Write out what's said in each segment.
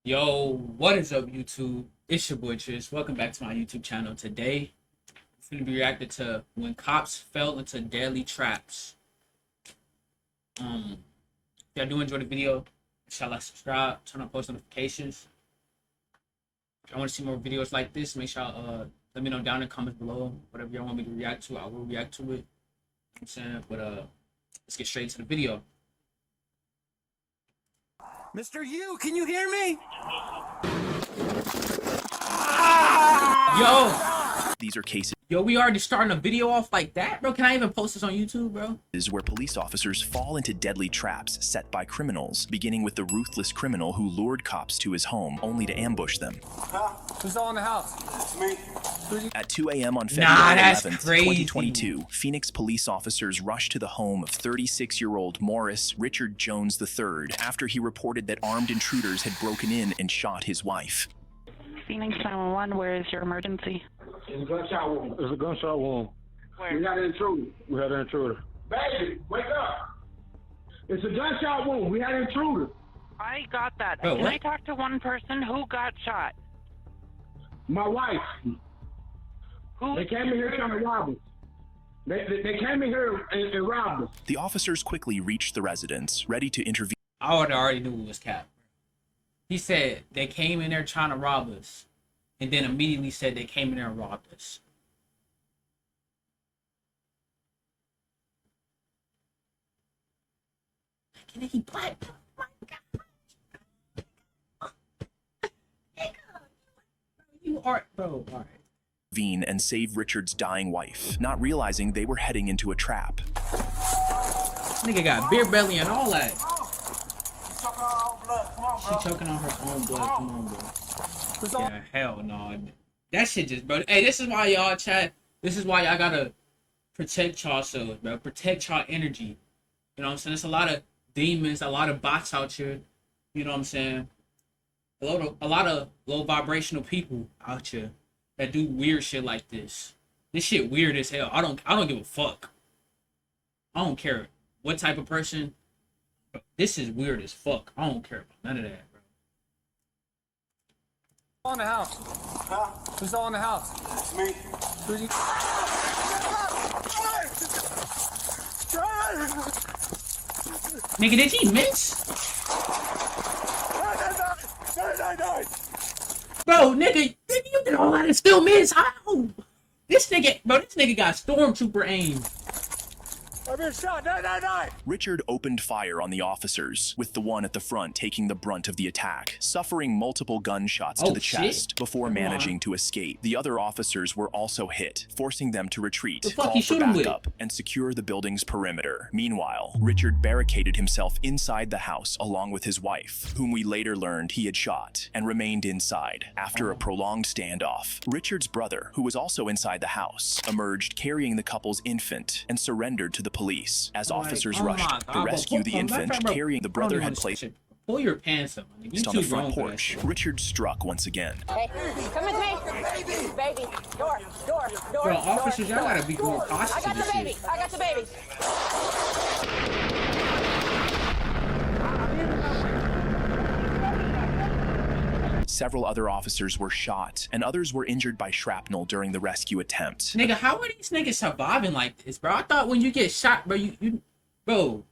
Yo, what is up, YouTube? It's your boy Tristan. Welcome back to my YouTube channel. Today, I'm going to be reacting to when cops fell into deadly traps. If y'all do enjoy the video, like, subscribe, turn on post notifications. If y'all want to see more videos like this, make sure let me know down in the comments below. Whatever y'all want me to react to, I will react to it. You know what I'm saying? But let's get straight into the video. Mr. Yu, can you hear me? Yo! These are cases Yo, we already starting a video off like that, bro? Can I even post this on YouTube, bro? where police officers fall into deadly traps set by criminals, beginning with the ruthless criminal who lured cops to his home only to ambush them. Who's all in the house? It's me. At 2 a.m. on Nah, February that's 11th, crazy. 2022, Phoenix police officers rushed to the home of 36-year-old Morris Richard Jones III after he reported that armed intruders had broken in and shot his wife. Phoenix 911, where is your emergency? It's a gunshot wound. There's a gunshot wound. Where? We got an intruder. We had an intruder. Baby, wake up. It's a gunshot wound. We had an intruder. I got that. Oh, Can what? I talk to one person who got shot? My wife. Who? They came in here trying to rob us. They came in here and robbed us. The officers quickly reached the residence, ready to intervene. I already knew it was cap. He said they came in there trying to rob us, and then immediately said they came in there and robbed us. Can he black? Oh my God. You are, bro. All right. And save Richard's dying wife, not realizing they were heading into a trap. Nigga got beer belly and all that. She choking on her own blood. Come on, bro. Yeah, hell no. That shit just, bro. Hey, this is why y'all chat. This is why y'all gotta protect y'all selves, bro. Protect y'all energy. You know what I'm saying? There's a lot of demons, a lot of bots out here. You know what I'm saying? A lot of low vibrational people out here that do weird shit like this. This shit weird as hell. I don't give a fuck. I don't care what type of person. This is weird as fuck. I don't care about none of that, bro. All in the house. Who's all in the house? It's me. Who's you? Nigga, did he miss? Bro, nigga, you did all that and still miss. How? This nigga got stormtrooper aim. I'm being shot. No. Richard opened fire on the officers, with the one at the front taking the brunt of the attack, suffering multiple gunshots to Oh, the shit. chest before Come managing on. to escape. The other officers were also hit, forcing them to retreat, The fuck call he for shoot him with? backup, and secure the building's perimeter. Meanwhile, Richard barricaded himself inside the house along with his wife, whom we later learned he had shot, and remained inside after a prolonged standoff. Richard's brother, who was also inside the house, emerged carrying the couple's infant and surrendered to the police as officers Oh my rushed God, to bro, rescue the bro, infant bro, carrying the I don't brother even had understand placed shit. Pull your pants up, man. You on the too front grown for that porch. shit. Richard struck once again. Hey, come with me. Baby. Door. Bro, officers, y'all gotta be more cautious I of got the this baby. shit. I got the baby. Several other officers were shot, and others were injured by shrapnel during the rescue attempt. Nigga, how are these niggas surviving like this, bro? I thought when you get shot, bro, bro,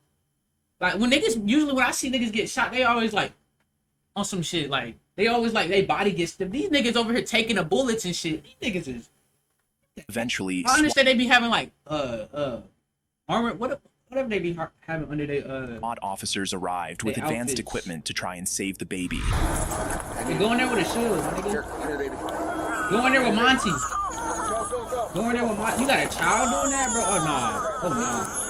like when I see niggas get shot, they always like on some shit, like they always like they body gets stiff. These niggas over here taking the bullets and shit. These niggas is. Eventually, I understand they be having like armor, whatever they be having under their SWAT officers arrived with Their advanced outfits. equipment to try and save the baby. They go in there with a shield, my nigga. Go in there with Monty. Go in there with Monty. You got a child doing that, bro? Oh no. Oh no.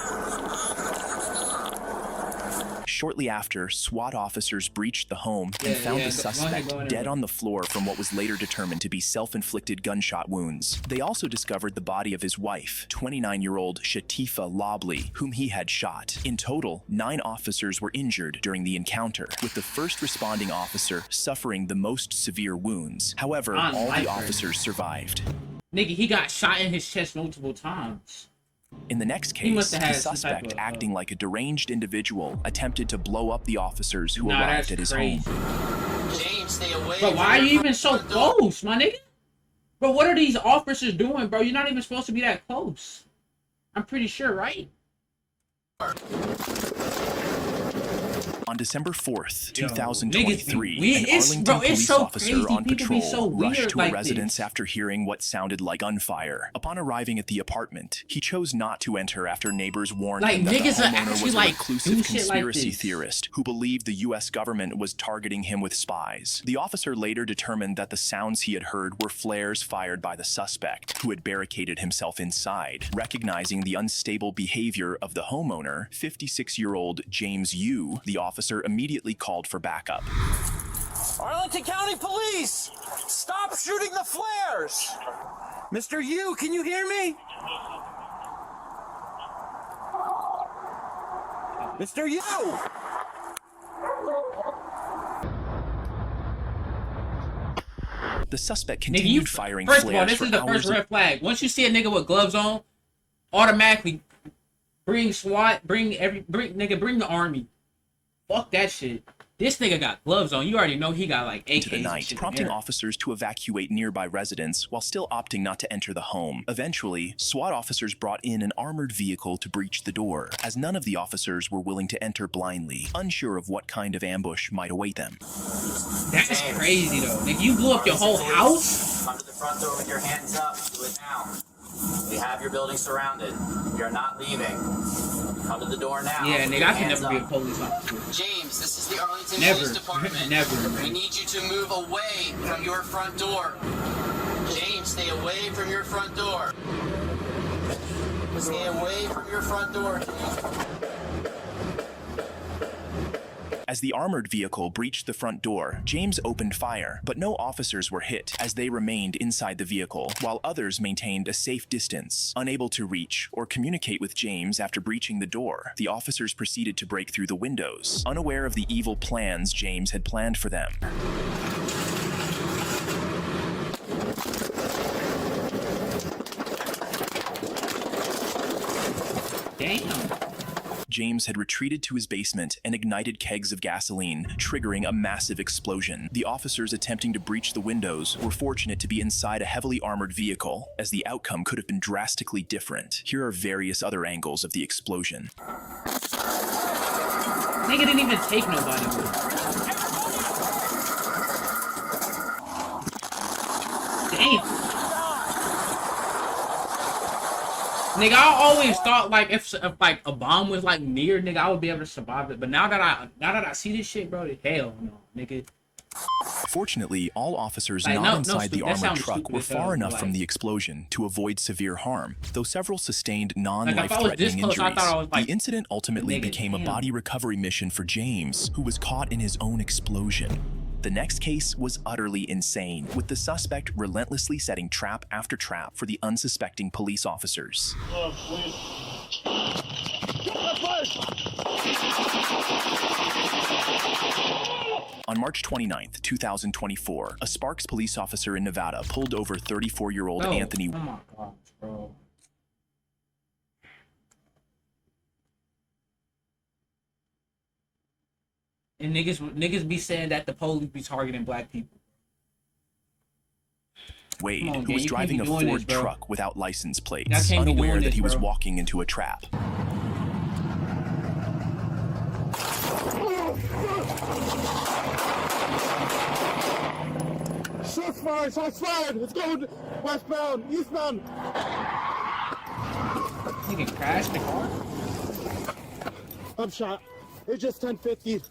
Shortly after, SWAT officers breached the home and Yeah, found yeah, the go ahead, suspect go ahead. dead on the floor from what was later determined to be self-inflicted gunshot wounds. They also discovered the body of his wife, 29-year-old Shatifa Lobley, whom he had shot. In total, 9 officers were injured during the encounter, with the first responding officer suffering the most severe wounds. However, all the Unlikely. officers survived. Nigga, he got shot in his chest multiple times. In the next He case, must have the had some type suspect, of, acting like a deranged individual, attempted to blow up the officers who Nah, arrived that's at his crazy. home. James, away. Bro, why are you even so close, my nigga? Bro, what are these officers doing, bro? You're not even supposed to be that close. I'm pretty sure, right? On December 4th, 2023, niggas an Arlington police so officer crazy. on People be patrol so rushed weird to a like residence this. after hearing what sounded like gunfire. Upon arriving at the apartment, he chose not to enter after neighbors warned Like, him that the niggas are homeowner actually, was a like, reclusive do shit like conspiracy this. theorist who believed the U.S. government was targeting him with spies. The officer later determined that the sounds he had heard were flares fired by the suspect, who had barricaded himself inside. Recognizing the unstable behavior of the homeowner, 56-year-old James Yu, the officer immediately called for backup. Arlington County Police! Stop shooting the flares! Mr. Yu, can you hear me? Mr. Yu! The suspect Nigga, continued firing first flares of all, this for is the hours first red flag. Once you see a nigga with gloves on, automatically bring SWAT, bring the army. Fuck that shit. This nigga got gloves on. You already know he got like AKs into the night, prompting there. officers to evacuate nearby residents while still opting not to enter the home. Eventually, SWAT officers brought in an armored vehicle to breach the door, as none of the officers were willing to enter blindly, unsure of what kind of ambush might await them. That's crazy though. Nigga, you blew up your whole house? Come to the front door with your hands up. Do it now. We have your building surrounded. We are not leaving. Come to the door now. Yeah, nigga, I can never be a police officer. James, this is the Arlington Never. Police Department. Never. We need you to move away from your front door. James, stay away from your front door. Stay away from your front door. As the armored vehicle breached the front door, James opened fire, but no officers were hit as they remained inside the vehicle, while others maintained a safe distance. Unable to reach or communicate with James after breaching the door, the officers proceeded to break through the windows, unaware of the evil plans James had planned for them. Damn. James had retreated to his basement and ignited kegs of gasoline, triggering a massive explosion. The officers attempting to breach the windows were fortunate to be inside a heavily armored vehicle, as the outcome could have been drastically different. Here are various other angles of the explosion. Nigga didn't even take nobody. Damn. Nigga, I always thought like if like a bomb was like near, nigga, I would be able to survive it. But now that I see this shit, bro, hell no, nigga. Fortunately, all officers Like, not inside the that armored sounds truck stupid were as far hell, enough like- from the explosion to avoid severe harm, though several sustained Like, if I was this non-life-threatening close, I injuries. thought I was, like, The incident ultimately nigga, became a damn. body recovery mission for James, who was caught in his own explosion. The next case was utterly insane, with the suspect relentlessly setting trap after trap for the unsuspecting police officers. On March 29th, 2024, a Sparks police officer in Nevada pulled over 34-year-old No. Anthony. Oh my gosh, bro. And niggas be saying that the police be targeting black people. Wade, Come on, who man, was you can't driving be a doing Ford this, bro. truck without license Y'all plates, can't be unaware doing that this, he was bro. walking into a trap. Shots fired! Shots fired! Let's go westbound, eastbound. Nigga crashed the car? I'm shot. It's just 1050.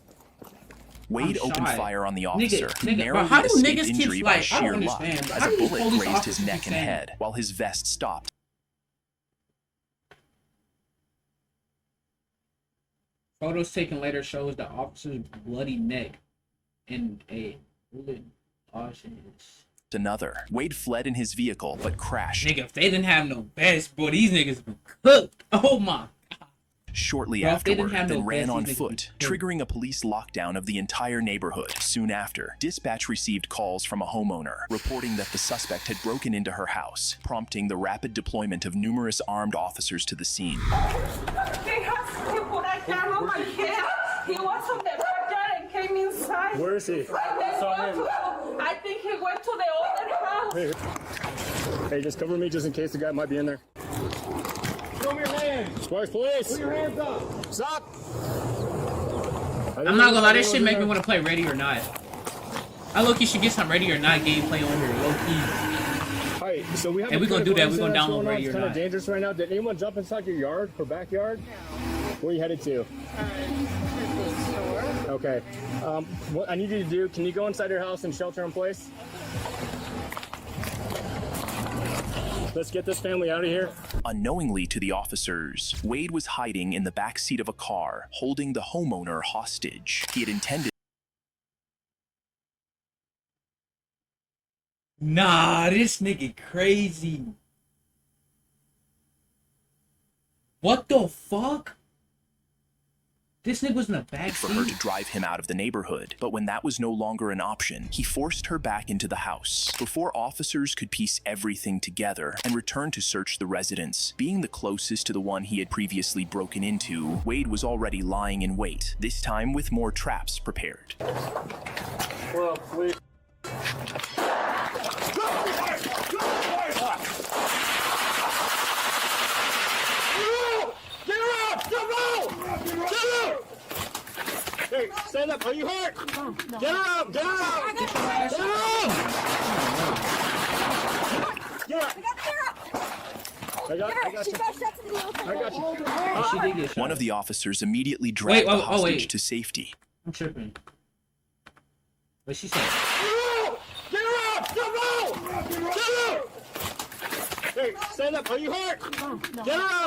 Wade I'm opened shot. fire on the officer, who nigga, bro, narrowly how do escaped niggas keep, injury by like, I don't sheer luck, understand, bro. as How a do these bullet police grazed his officers neck keep and saying- head, while his vest stopped. Photos taken later shows the officer's bloody neck and a bullet lodged in his... Another. Wade fled in his vehicle, but crashed. Nigga, if they didn't have no vest, boy, these niggas been cooked. Oh my. Shortly Bro, if they didn't afterward, have no then ran vest, on these niggas foot, would be triggering a police lockdown of the entire neighborhood. Soon after, dispatch received calls from a homeowner reporting that the suspect had broken into her house, prompting the rapid deployment of numerous armed officers to the scene. He put a gun on my head. He was on the backyard and came inside. Where is he? I went to I think he went to the other house. Hey, just cover me just in case the guy might be in there. Show me your hands. Sparks, police! Put your hands up. Stop! I'm not gonna lie, this shit make me want to play Ready or Not. I low-key should get some Ready or Not gameplay on here, low-key. Alright, so we have Hey, we gonna do that. We gonna download Ready or It's kind of Not. dangerous right now. Did anyone jump inside your yard or backyard? No. Where are you headed to? Okay. What I need you to do, can you go inside your house and shelter in place? Let's get this family out of here. Unknowingly to the officers, Wade was hiding in the back seat of a car, holding the homeowner hostage. He had intended. Nah, this nigga crazy. What the fuck? This nigga was in the back For her seat. to drive him out of the neighborhood, but when that was no longer an option, he forced her back into the house. Before officers could piece everything together and return to search the residence, being the closest to the one he had previously broken into, Wade was already lying in wait, this time with more traps prepared. Well, please. Get her up! Get her! Hey, stand up. Are you hurt? Get her up! Get her up! Get her up! Get her up! I got you. I got you. She did get shot. One of the officers immediately dragged the hostage wait. to safety. I'm tripping. What she said? Get her up! Get her! Hey, stand up. Are you hurt? Get her up!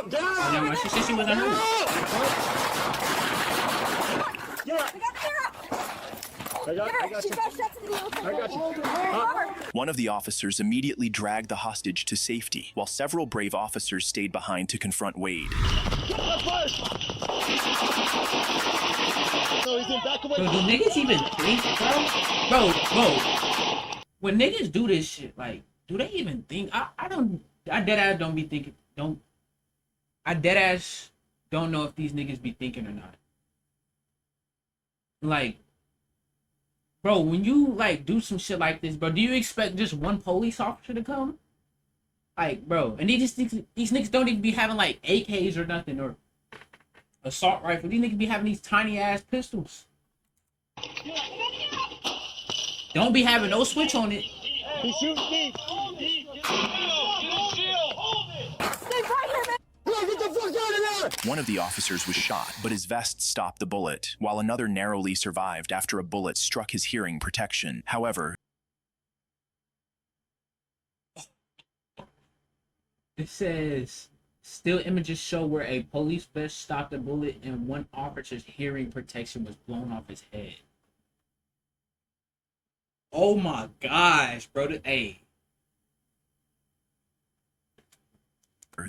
Get her Oh, up! never mind. She said she wasn't hurt. Get her! I got you. I got you. One of the officers immediately dragged the hostage to safety, while several brave officers stayed behind to confront Wade. Bro, do niggas even think, bro? When niggas do this shit, like, do they even think? I deadass don't be thinking, I deadass don't know if these niggas be thinking or not. Like, bro, when you, like, do some shit like this, bro, do you expect just one police officer to come? Like, bro, and these niggas don't even be having, like, AKs or nothing, or assault rifle. These niggas be having these tiny ass pistols. Don't be having no switch on it. He shoots me. Get the fuck out of there! One of the officers was shot, but his vest stopped the bullet, while another narrowly survived after a bullet struck his hearing protection. However, it says, still images show where a police vest stopped a bullet and one officer's hearing protection was blown off his head. Oh my gosh, bro. Hey.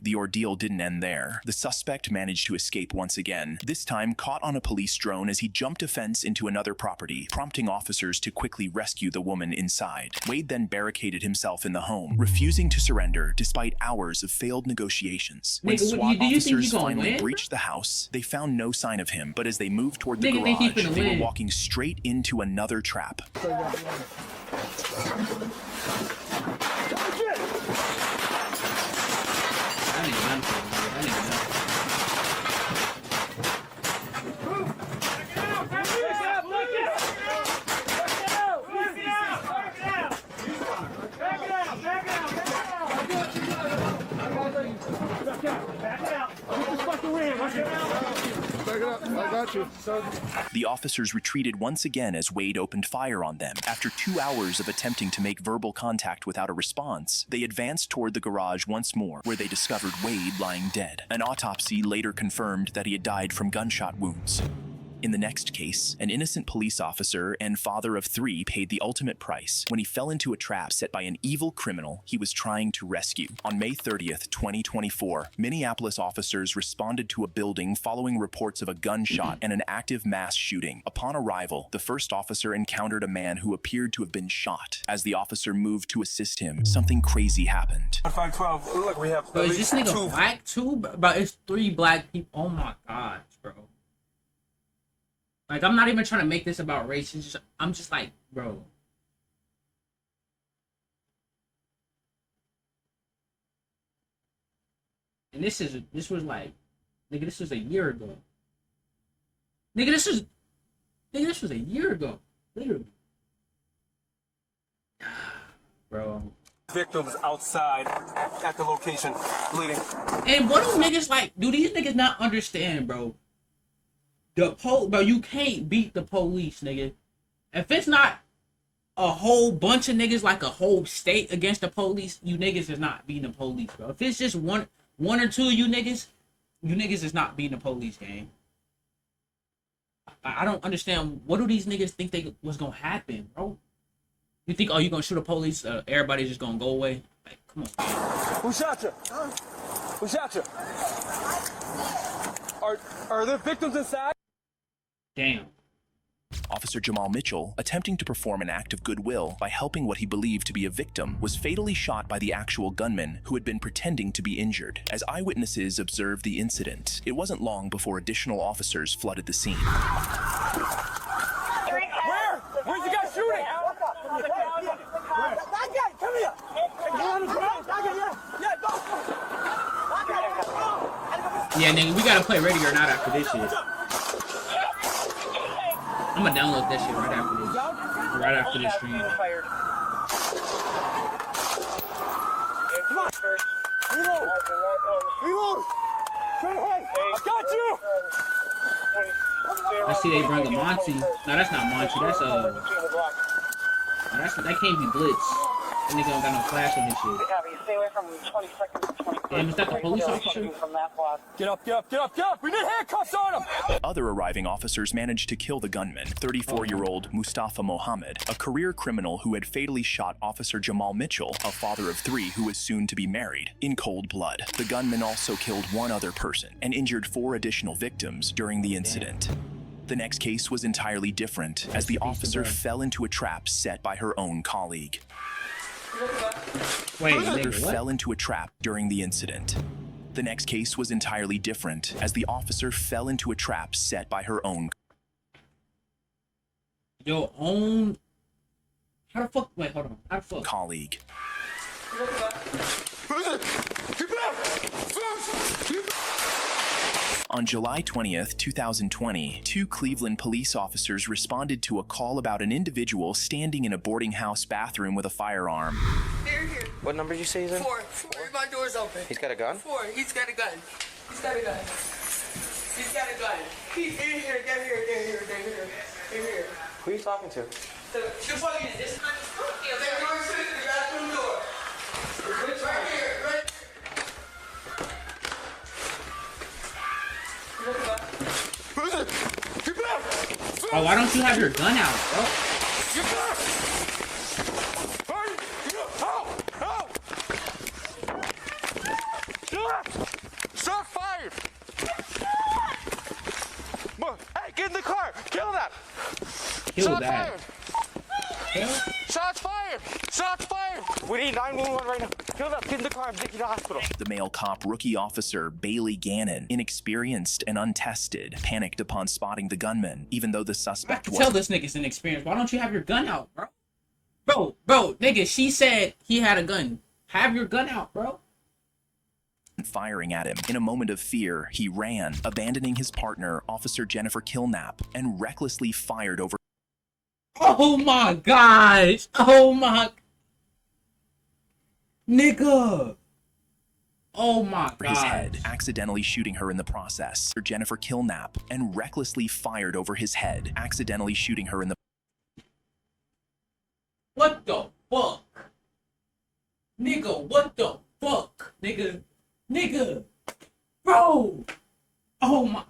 the ordeal didn't end there. The suspect managed to escape once again, this time caught on a police drone as he jumped a fence into another property, prompting officers to quickly rescue the woman inside. Wade then barricaded himself in the home, refusing to surrender despite hours of failed negotiations. When Nigga, SWAT do you think officers you gonna finally win? breached the house, they found no sign of him, but as they moved toward the Nigga think he garage, finna they win. were walking straight into another trap. That nigga done for me. That nigga done. I got you. The officers retreated once again as Wade opened fire on them. After 2 hours of attempting to make verbal contact without a response, they advanced toward the garage once more, where they discovered Wade lying dead. An autopsy later confirmed that he had died from gunshot wounds. In the next case, an innocent police officer and father of 3 paid the ultimate price when he fell into a trap set by an evil criminal he was trying to rescue. On May 30th, 2024, Minneapolis officers responded to a building following reports of a gunshot and an active mass shooting. Upon arrival, the first officer encountered a man who appeared to have been shot. As the officer moved to assist him, something crazy happened. 512. Look, we have. Bro, is this nigga black too? Bro, it's 3 black people. Oh my god, bro. Like, I'm not even trying to make this about race. It's just, I'm just like, bro. And this was like, nigga, this was a year ago. Nigga, this was a year ago. Literally. Bro. Victims outside at the location, bleeding. And what do niggas like? Do these niggas not understand, bro? Bro, you can't beat the police, nigga. If it's not a whole bunch of niggas, like a whole state against the police, you niggas is not beating the police, bro. If it's just one or two of you niggas is not beating the police, gang. I don't understand. What do these niggas think was gonna happen, bro? You think, oh, you gonna shoot a police? Everybody's just gonna go away? Like, come on. Who shot you? Who shot you? Are there victims inside? Damn. Officer Jamal Mitchell, attempting to perform an act of goodwill by helping what he believed to be a victim, was fatally shot by the actual gunman who had been pretending to be injured. As eyewitnesses observed the incident, it wasn't long before additional officers flooded the scene. Where? Where's the guy shooting? That guy, come here. Yeah, nigga, we gotta play Ready or Not after this shit. I'm gonna download that shit right after this. Right after this stream. Come on. Reload. Reload. Straight ahead. I got you. I see they bring a Monty. No, that's not Monty. That can't be Blitz. That nigga don't got no flash in his shit. Stay away from 22nd. Damn, is that the police officer? Get up, get up, get up, get up! We need handcuffs on him! Other arriving officers managed to kill the gunman, 34-year-old Mustafa Mohammed, a career criminal who had fatally shot Officer Jamal Mitchell, a father of three who was soon to be married, in cold blood. The gunman also killed one other person and injured 4 additional victims during the incident. The next case was entirely different, as the officer fell into a trap set by her own colleague. Wait, Officer nigga, what? fell into a trap during the incident. The next case was entirely different, as the officer fell into a trap set by her own Your own. How the fuck? Wait, hold on. How the fuck? colleague. On July 20th, 2020, 2 Cleveland police officers responded to a call about an individual standing in a boarding house bathroom with a firearm. Here. What number did you say he's in? 4. My door's open. He's got a gun? 4. He's got a gun. He's got a gun. He's got a gun. He's in here. They're here. Who are you talking to? The fucking, this man is talking. They're going to the bathroom door. It's right here, right? Oh, why don't you have your gun out, bro? Shot fired. Hey, get in the car. Kill that. Kill Shots that. fired. Shots fired. Shots fired. We need 911 right now. Kill that. Get in the car. I'm taking you to the hospital. The male cop rookie officer, Bailey Gannon, inexperienced and untested, panicked upon spotting the gunman, even though the I suspect can was tell this nigga's inexperienced. Why don't you have your gun out, bro? Bro, nigga, she said he had a gun. Have your gun out, bro. firing at him. In a moment of fear, he ran, abandoning his partner, Officer Jennifer Killnap, and recklessly fired over Oh my gosh. Oh my. Nigga. Oh my his god. head, accidentally shooting her in the process. Jennifer Killnap, and recklessly fired over his head, accidentally shooting her in the What the fuck? Nigga, what the fuck? Nigga. Bro. Oh my.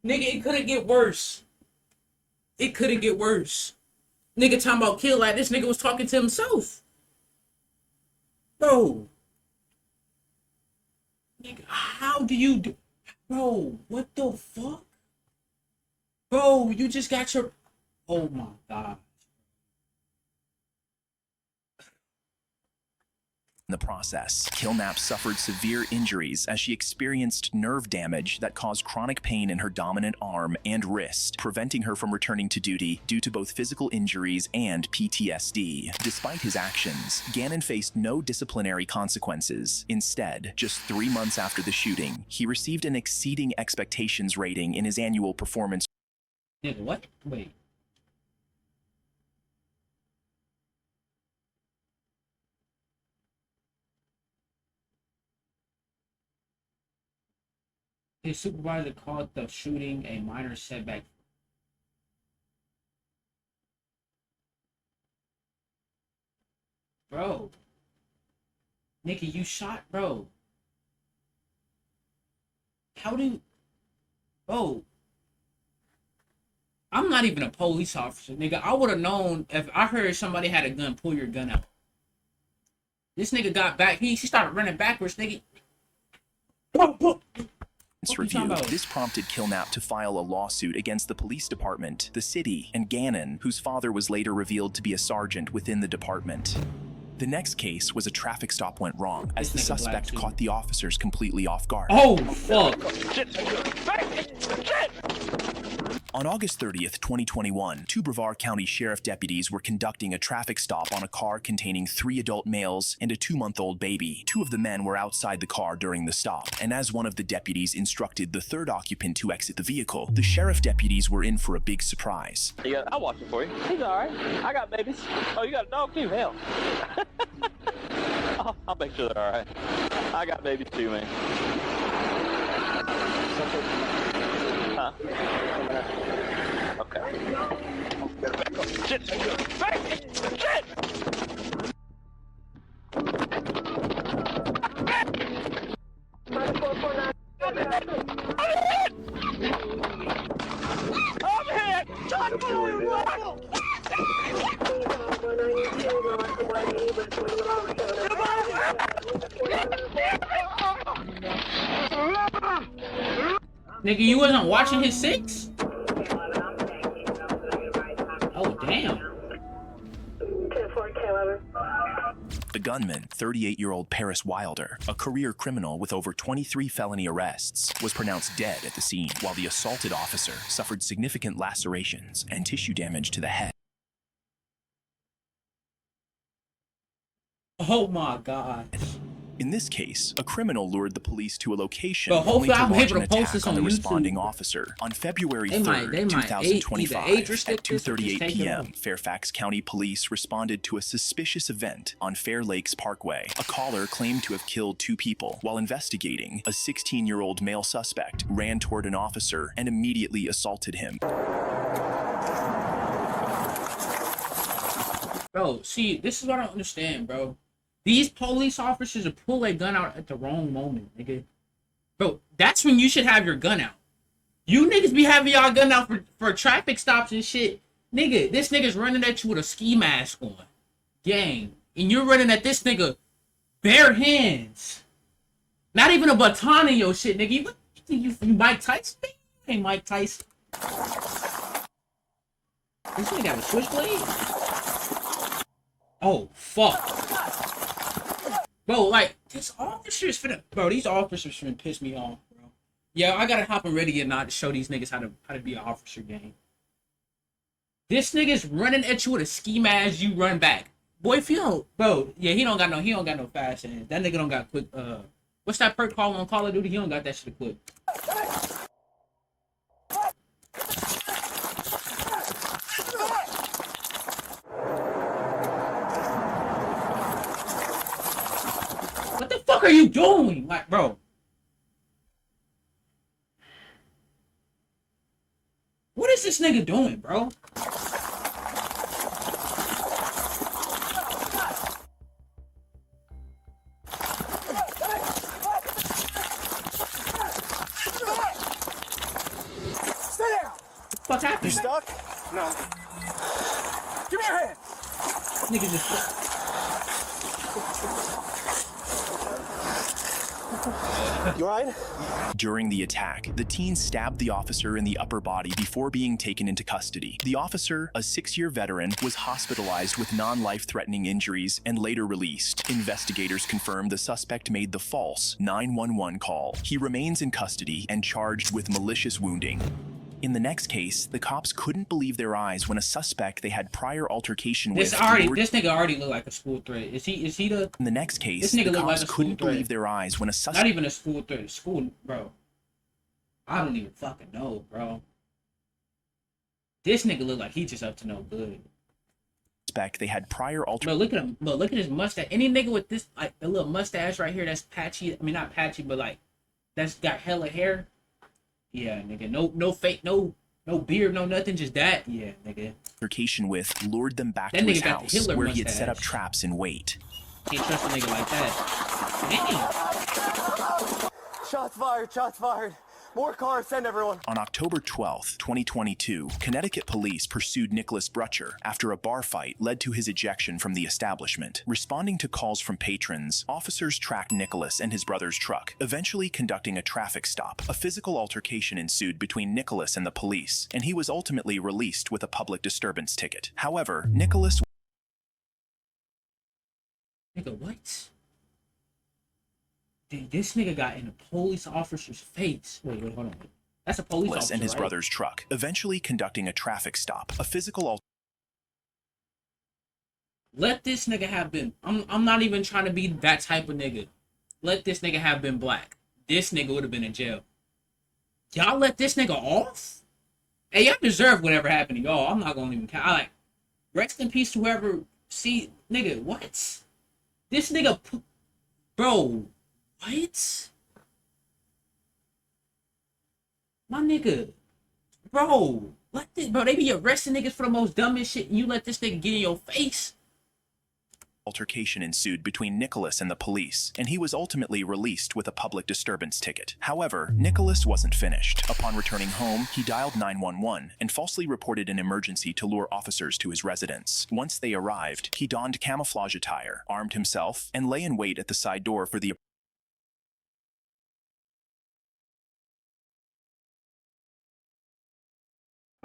Nigga, it couldn't get worse. It couldn't get worse. Nigga talking about kill like this nigga was talking to himself. Bro. Nigga, how do you do? Bro, what the fuck? Bro, you just got your... Oh my god. the process. Killnap suffered severe injuries as she experienced nerve damage that caused chronic pain in her dominant arm and wrist, preventing her from returning to duty due to both physical injuries and PTSD. Despite his actions, Gannon faced no disciplinary consequences. Instead, just 3 months after the shooting, he received an exceeding expectations rating in his annual performance. Nigga, what? Wait. His supervisor called the shooting a minor setback. Bro. Nigga, you shot, bro. How do... Bro. I'm not even a police officer, nigga. I would have known if I heard somebody had a gun, pull your gun out. This nigga got back. He started running backwards, nigga. Review. This prompted Killnap to file a lawsuit against the police department, the city, and Gannon, whose father was later revealed to be a sergeant within the department. The next case was a traffic stop went wrong as the suspect caught the officers completely off guard. Oh, fuck. On August 30th, 2021, 2 Brevard County Sheriff deputies were conducting a traffic stop on a car containing 3 adult males and a 2-month-old baby. 2 of the men were outside the car during the stop, and as one of the deputies instructed the 3rd occupant to exit the vehicle, the sheriff deputies were in for a big surprise. Yeah, I'll watch it for you. He's all right. I got babies. Oh, you got a dog too? Hell. I'll make sure they're all right. I got babies too, man. Huh? Okay. Shit! Shit! Nigga, you wasn't watching his 6? Oh, damn. The gunman, 38-year-old Paris Wilder, a career criminal with over 23 felony arrests, was pronounced dead at the scene, while the assaulted officer suffered significant lacerations and tissue damage to the head. Oh my God. In this case, a criminal lured the police to a location but only to I'm launch able an to post attack this on the on YouTube. responding officer. On February 3rd, 2025, at 2:38 p.m., Fairfax County Police responded to a suspicious event on Fair Lakes Parkway. A caller claimed to have killed 2 people. While investigating, a 16-year-old male suspect ran toward an officer and immediately assaulted him. Bro, see, this is what I don't understand, bro. These police officers pull their gun out at the wrong moment, nigga. Bro, that's when you should have your gun out. You niggas be having y'all gun out for traffic stops and shit. Nigga, this nigga's running at you with a ski mask on. Gang. And you're running at this nigga bare hands. Not even a baton in your shit, nigga. You think you Mike Tyson? Hey, Mike Tyson. This nigga have a switchblade? Oh, fuck. Bro, like, this officer's finna... Bro, these officers finna piss me off, bro. Yeah, I gotta hop on Reddit and not to show these niggas how to be an officer, gang. This nigga's running at you with a ski mask, you run back. Boy, if you don't... Bro, yeah, he don't got no fast hands. That nigga don't got quick... What's that perk called on Call of Duty? He don't got that shit quick. What the fuck are you doing? Like, bro. What is this nigga doing, bro? Stay down. What happened? You stuck? No. Give me your hand. Nigga just... You alright? During the attack, the teen stabbed the officer in the upper body before being taken into custody. The officer, a 6-year veteran, was hospitalized with non-life-threatening injuries and later released. Investigators confirmed the suspect made the false 911 call. He remains in custody and charged with malicious wounding. In the next case, the cops couldn't believe their eyes when a suspect they had prior altercation with. This nigga already look like a school threat. Is he the? In the next case, this nigga the look cops like a couldn't school believe threat. their eyes when a suspect. Not even a school threat. School, bro. I don't even fucking know, bro. This nigga look like he just up to no good. They had prior altercation. Bro, look at him. Bro, look at his mustache. Any nigga with this, like, a little mustache right here that's patchy. I mean, not patchy, but like, that's got hella hair. Yeah, nigga. No fake, no beard, no nothing, just that. Yeah, nigga. Altercation with lured them back That to nigga his got the house, Hitler where he had mustache. set up traps in wait. Can't trust a nigga like that. Damn. Shots fired, shots fired. More cars, send everyone. On October 12, 2022, Connecticut police pursued Nicholas Brutcher after a bar fight led to his ejection from the establishment. Responding to calls from patrons, officers tracked Nicholas and his brother's truck, eventually conducting a traffic stop. A physical altercation ensued between Nicholas and the police, and he was ultimately released with a public disturbance ticket. However, Nicholas... Nigga, what? Dude, this nigga got in a police officer's face. Wait, hold on. That's a police officer, and his right? brother's truck, eventually conducting a traffic stop. A physical Let this nigga have been. I'm not even trying to be that type of nigga. Let this nigga have been black. This nigga would have been in jail. Y'all let this nigga off? Hey, y'all deserve whatever happened to y'all. I'm not gonna even count. Like, rest in peace to whoever. See, nigga, what? This nigga, bro. What? My nigga. Bro. Bro, they be arresting niggas for the most dumbest shit and you let this nigga get in your face? altercation ensued between Nicholas and the police, and he was ultimately released with a public disturbance ticket. However, Nicholas wasn't finished. Upon returning home, he dialed 911 and falsely reported an emergency to lure officers to his residence. Once they arrived, he donned camouflage attire, armed himself, and lay in wait at the side door for the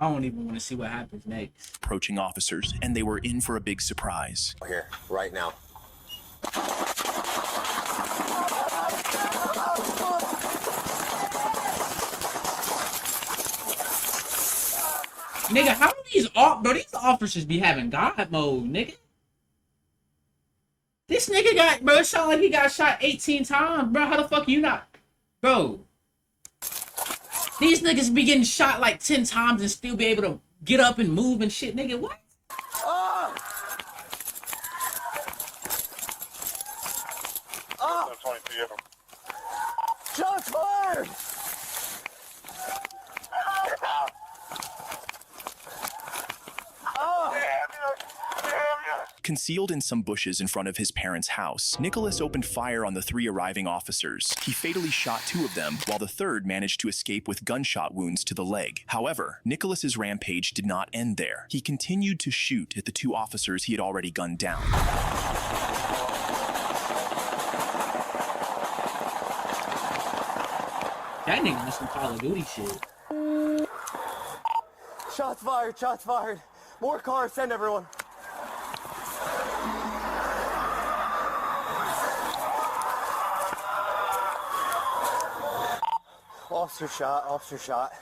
I don't even want to see what happens next. approaching officers, and they were in for a big surprise. Here, right now. Nigga, how do these officers be having God mode, nigga? This nigga got, bro, it sound like he got shot 18 times, bro. How the fuck you not, bro? These niggas be getting shot like 10 times and still be able to get up and move and shit, nigga. What? Ah! Ah! 23 of them. Shots fired! Concealed in some bushes in front of his parents' house, Nicholas opened fire on the 3 arriving officers. He fatally shot 2 of them, while the 3rd managed to escape with gunshot wounds to the leg. However, Nicholas's rampage did not end there. He continued to shoot at the 2 officers he had already gunned down. That nigga was some Call of Duty shit. Shots fired, shots fired. More cars, send everyone. Officer shot, officer shot.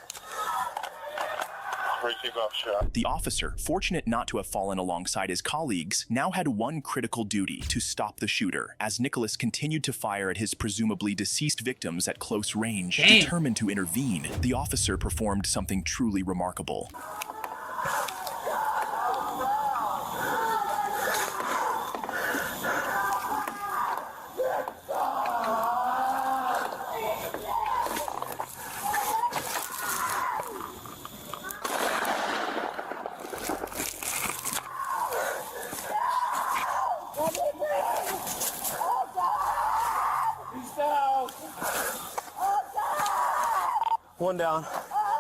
The officer, fortunate not to have fallen alongside his colleagues, now had one critical duty: to stop the shooter. As Nicholas continued to fire at his presumably deceased victims at close range, Damn. determined to intervene, the officer performed something truly remarkable. One down.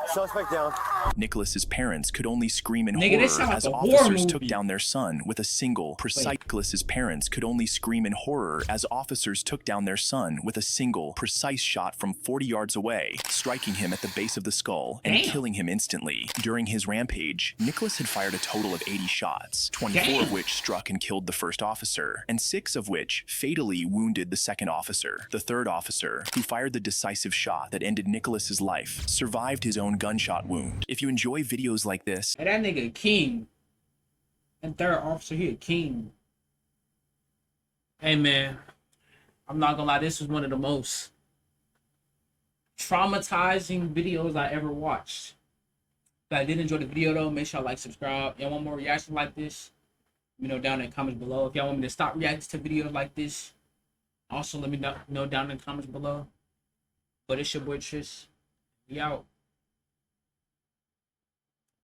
Suspect down. Nicholas's parents could only scream in Nigga, this sound horror like as a horror officers took movie. down their son with a single precise. Nicholas's parents could only scream in horror as officers took down their son with a single precise shot from 40 yards away, striking him at the base of the skull and killing him instantly. During his rampage, Nicholas had fired a total of 80 shots, 24 of which struck and killed the first officer, and 6 of which fatally wounded the second officer. The third officer, who fired the decisive shot that ended Nicholas's life, survived his own gunshot wound. If you enjoy videos like this, Hey, that nigga a king. And third officer, he a king. Hey man, I'm not gonna lie, this was one of the most traumatizing videos I ever watched. If I did enjoy the video though, make sure y'all like, subscribe. Y'all want more reactions like this? Let me know down in the comments below. If y'all want me to stop reacting to videos like this, also let me know down in the comments below. But it's your boy Tris. We out.